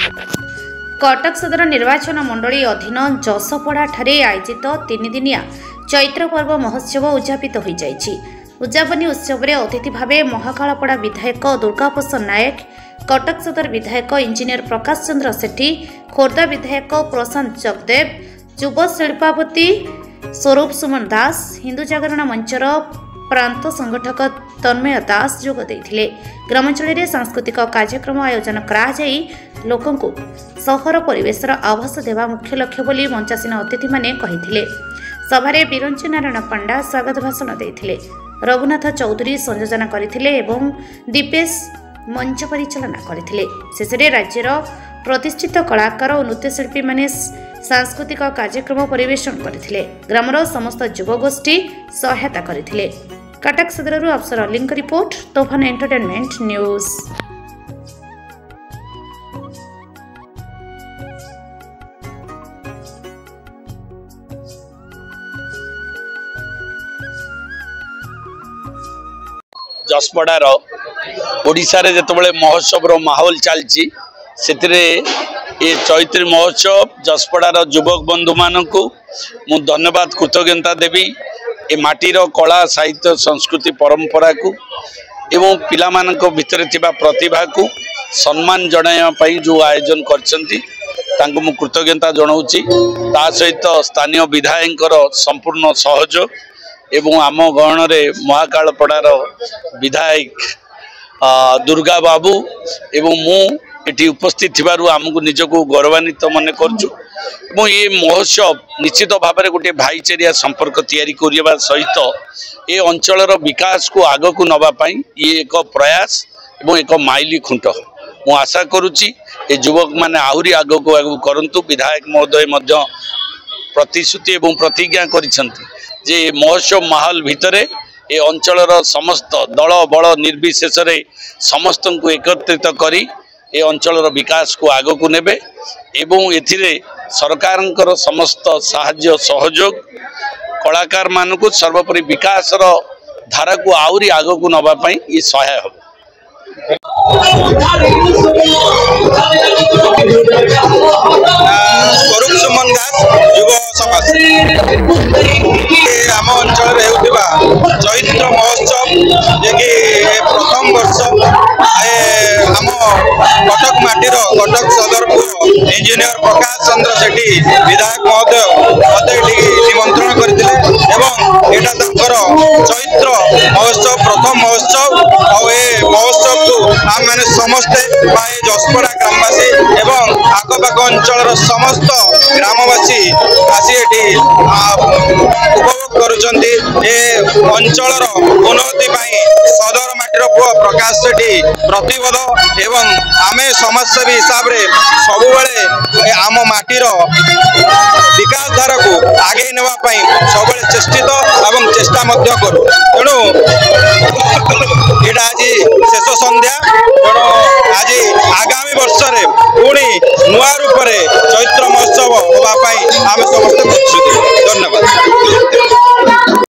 कटक सदर निर्वाचन मंडली अधीन जसपड़ा ठारे आयोजित 3 दिनिया चैत्र पर्व महोत्सव उद्यापित हो जाइछि। उद्यापनी उत्सव में अतिथि भावे महाकालपड़ा विधायक दुर्गाप्रसाद नायक, कटक सदर विधायक इंजीनियर प्रकाश चंद्र सेठी, खोर्धा विधायक प्रशांत जगदेव, युव शिल्पापति स्वरूप सुमन दास, हिंदू जागरण मंचर प्रांत संगठक तन्मय दास जोग देथिले। ग्रामांचल में सांस्कृतिक कार्यक्रम आयोजन कराई लोकंकु सहर परिवेशर आभास देवा मुख्य लक्ष्य बोली मंचासीन अतिथि माने कहिथिले। सभारे बिरंची नारायण पंडा स्वागत भाषण देथिले। रघुनाथ चौधरी संयोजना करथिले एवं दीपेश मंच परिचालना करथिले। शेषे राज्यर प्रतिष्ठित कलाकार और नृत्यशिल्पी माने सांस्कृतिक कार्यक्रम परिवेषण करथिले। ग्रामर समस्त युवगोष्ठी सहायता करथिले। कटक सदर अफसर अलींक रिपोर्ट, तोफान एंटरटेनमेंट न्यूज। जसपड़ार ओडिशा रे जेतबेले महोत्सव रो माहौल चलची सेतिरे ये चैत्री महोत्सव जसपड़ार युवक बंधु मानकु मु धन्यवाद कृतज्ञता देवी। ए माटीर कला साहित्य संस्कृति परंपरा को एवं पिला मानक भितर थिबा प्रतिभा को सम्मान जणाया पई जो आयोजन करछंती तांको मु कृतज्ञता जणाउची। ता सहित स्थानीय विधायकर संपूर्ण सहयोग एवं आम गहन महाकालपड़ार विधायक दुर्गा बाबू एवं मु एटी उपस्थित थिबारु आमको निजको गौरवान्वित मन करछु। ये महोत्सव निश्चित भाव में गोटे भाईचारिया संपर्क तैयारी करने सहित ये अंचलर विकास को आग को नवापाई ये एक प्रयास एवं एक माइली खुंट मु आशा करुच्ची। ये युवक माने आहरी आग को आग करंतु। विधायक महोदय मध्य प्रतिश्रुति एवं प्रतिज्ञा करिसंती जे महोत्सव माहौल भितरे ये अंचलर समस्त दल बल निर्विशेष समस्त को एकत्रित करी ए अंचलर विकास को आग को नेबे एवं एथिरे सरकारंकर समस्त साहाय्य सहयोग कलाकार मानकु सर्वोपरि विकास धारा को आउरी आग को नबा पई ये सहाय हो। स्वरूप सुमन दास युव समाज आम अंचल चैत्र महोत्सव जे प्रथम वर्ष आम कटक माटीर कटक सदरपुर इंजीनियर प्रकाश चंद्र सेठी विधायक महोदय मत निमंत्रण करते चैत्र महोत्सव प्रथम महोत्सव महोत्सव को आम मैंने समस्ते जसपड़ा ग्रामवासी एवं आखपाख अंचल समस्त ग्रामवासी आसी उपभोग करुँच। अंचल उन्नति सदर माटीर पुआ प्रकाश सेठी प्रतिबद्ध एवं आमे समाजसेवी हिसाब से सबुबले आम माटीर विकास धारा को आगे नापी सब चेष्टित एवं चेष्टा करूँ। तेणु यहाँ आज शेष संध्या तेणु आज आगामी वर्ष पुणी नुआ रूप से चैत्र महोत्सव होगापी आम समस्त